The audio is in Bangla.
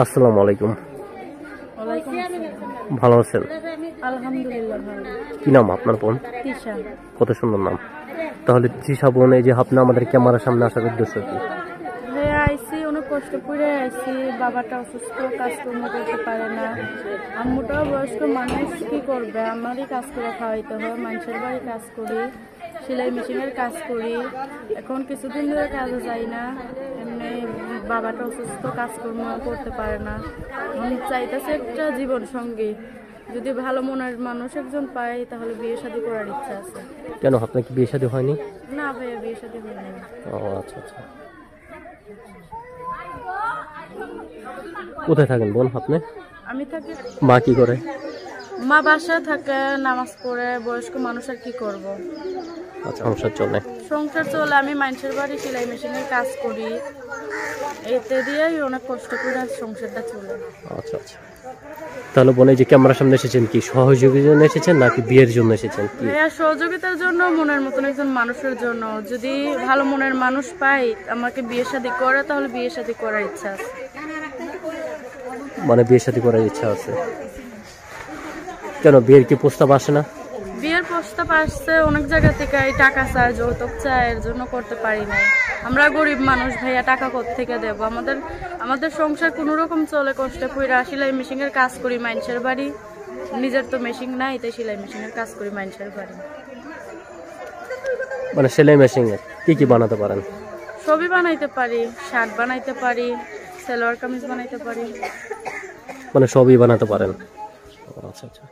আসসালামু আলাইকুম। ভালো আছেন? আলহামদুলিল্লাহ ভালো। কি নাম আপনার বোন? তিশা। কত সুন্দর নাম। তাহলে তিশা বোন, এই যে আপনি আমাদের ক্যামেরার সামনে আসার উদ্দেশ্য কি? হ্যাঁ আইসি, অনেক কষ্ট করে আইসি। বাবাটা অসুস্থ, কাজকর্ম করতে পারে না। আম্মুটাও বয়স্ক মানুষ, কি করবে? আমারই কাজ করে খাওয়াইতে হয়। মানুষের বাড়ি কাজ করি, সেলাই মেশিনের কাজ করি। এখন কিছুদিন ধরে কাজে যাই না। এমনি বাবাটা অসুস্থ, কাজকর্ম করতে পারে না। আমি চাইতেছি একটা জীবন সঙ্গী, যদি ভালো মনের মানুষ একজন পাই তাহলে বিয়ে শাদী করার ইচ্ছা আছে। কেন, আপনার কি বিয়ে শাদী হয়নি? না ভাইয়া, বিয়ে শাদী হয়নি। ও আচ্ছা আচ্ছা। কোথায় থাকেন বোন আপনি? আমি থাকি। মা কি করে? মা বাসায় থাকে, নামাজ পড়ে। বয়স্ক মানুষ আর কি করব? আচ্ছা, সংসার চলে। সংসার চলে। আমি মানুষের বাড়ি সেলাই মেশিনের কাজ করি, এতে দিয়েই অনেক কষ্ট করে সংসারটা চলে। আচ্ছা আচ্ছা। তাহলে বোন, এই যে ক্যামেরার সামনে এসেছেন কি সহযোগিতার জন্য এসেছেন নাকি বিয়ের জন্য এসেছেন? ভাইয়া সহযোগিতার জন্য, মনের মতন একজন মানুষের জন্য। যদি ভালো মনের মানুষ পাই আমাকে বিয়ে শাদী করে, তাহলে বিয়ে শাদী করার ইচ্ছা আছে। মানে বিয়ে শাদী করার ইচ্ছা আছে? কেন, বিয়ের কি প্রস্তাব আসে না? বিয়ের প্রস্তাব আসছে অনেক জায়গা থেকে, টাকা চায়, যৌতুক চায়, এর জন্য করতে পারি নাই। আমরা গরিব মানুষ ভাইয়া, টাকা কোত্থেকে দেব? আমাদের সংসার কোনো রকম চলে কষ্টে পইরা। সেলাই মেশিনের কাজ করি মানুষের বাড়ি, নিজের তো মেশিন নাই, তাই সেলাই মেশিনের কাজ করি মানুষের বাড়ি। মানে সেলাই মেশিনে কি কি বানাতে পারেন? সবই বানাইতে পারি, শার্ট বানাইতে পারি, সালোয়ার কামিজ বানাইতে পারি। মানে সবই বানাতে পারেন? আচ্ছা আচ্ছা।